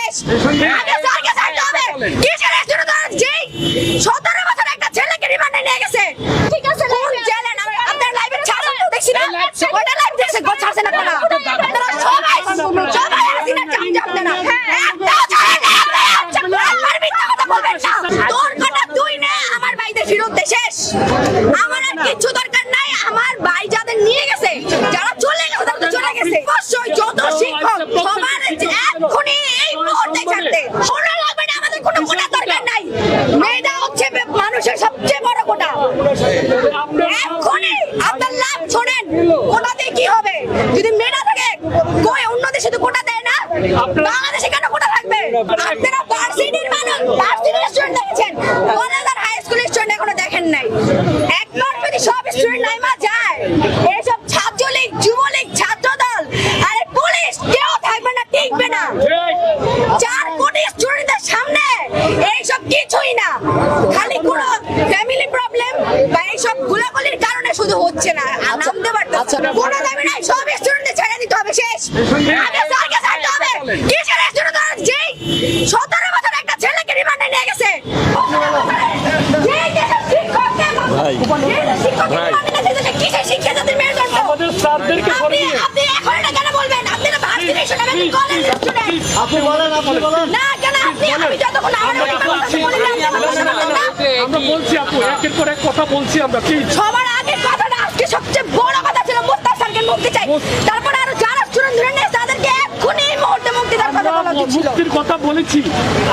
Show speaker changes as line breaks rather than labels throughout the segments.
শেষ। আগে স্যারকে ছাড়তে হবে। কিসের স্টুডেন্ট যেই 17 বছর একটা ছেলেকে রিমান্ডে নিয়ে গেছে। ঠিক আছে কোন জেলে না আপনার লাইভে ছাড়া তো দেখছি না ওটা লাইভ দেখছে গো ছাড়ছে না কোনা আপনারা সবাই আসিনা চাপ যাবে না একটাও ছাড়ে না আচ্ছা আমার মিথ্যা কথা বলবেন না তোর কথা তুই না আমার ভাইদের ফিরত দে শেষ আমার আর কিছু দরকার নাই আমার ভাই যাদের নিয়ে গেছে যারা চলে গেছে তারা তো চলে গেছে অবশ্যই যত শিক্ষক সবার এক্ষুনি এই মুহূর্তে ছাড়তে শোনা লাগবে না আমাদের কোনো কোটা দরকার নাই মেয়েটা হচ্ছে মানুষের সবচেয়ে বড় কোটা এক্ষুনি আপনার লাভ শোনেন কোটাতে কি হবে যদি মেয়েটা থাকে কই অন্য দেশে তো কোটা দেয় না বাংলাদেশে কেন কোটা থাকবে আপনারা ভার্সিটির মানুষ ভার্সিটির স্টুডেন্ট দেখেছেন কলেজ আর হাই স্কুলের স্টুডেন্ট এখনো দেখেন নাই একবার যদি সব স্টুডেন্ট নাইমা যায় এইসব ছাত্রলীগ যুবলীগ ছাত্রদল আরে পুলিশ কেউ থাকবে না টিকবে না 4 কোটি স্টুডেন্টদের সামনে এইসব কিছুই না খালি কোন ফ্যামিলি প্রবলেম বা এইসব গুলাগুলির কারণে শুধু হচ্ছে না নাম দেবার কোনো দাবি নাই সব স্টুডেন্টদের ছেড়ে দিতে হবে শেষ আগে স্যারকে ছাড়তে হবে কিসের স্টুডেন্ট যেই 17 বছর একটা ছেলেকে রিমান্ডে নিয়ে গেছে
আমাদের স্যারদেরকে
আপনি এখন এটা কেন বলবেন আপনি তো ভার্সিটি স্টুডেন্ট আমি কলেজ স্টুডেন্ট
আপনি বলেন
না কেন আপনি আমি যতক্ষণ আমার
আমরা বলছি আপু একের পর এক কথা বলছি আমরা কি
সবার আগে কথাটা আজকে সবচেয়ে বড় কথা ছিল মুস্তাফ স্যারকে মুক্তি চাই তারপর আরো যারা স্টুডেন্ট ধরে নিয়ে তাদেরকে এক্ষুনি এই মুহূর্তে মুক্তি দেওয়ার কথা বলা উচিত ছিল
মুক্তির কথা বলেছি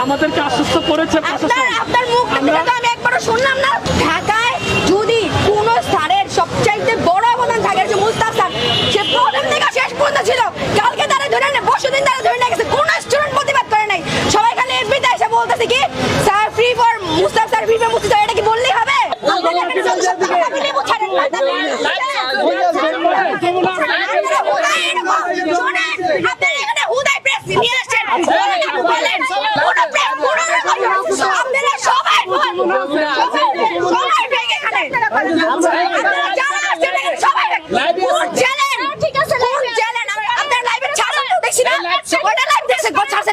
আমাদেরকে আশ্বস্ত করেছে প্রশাসন
আপনার মুখ থেকে তো আমি একবারও শুনলাম না ঢাকায় যদি কোন স্যারের সবচাইতে বড় অবদান থাকে যে মুস্তাফ স্যার সে প্রথম থেকে শেষ পর্যন্ত ছিল কালকে তারা ধরে না বসুদিন তারা ধরে নিয়ে গেছে কোন স্টুডেন্ট প্রতিবাদ করে নাই সবাই খালি এফবিতে এসে বলতেছে কি sir free for Mustaf sir free for Mustaf sir এটা কি বললেই হবে ঠিক আছে আপনার লাইভে ছাড়া তো দেখছি না ওটা লাইভ দেখছে ছাড়ছে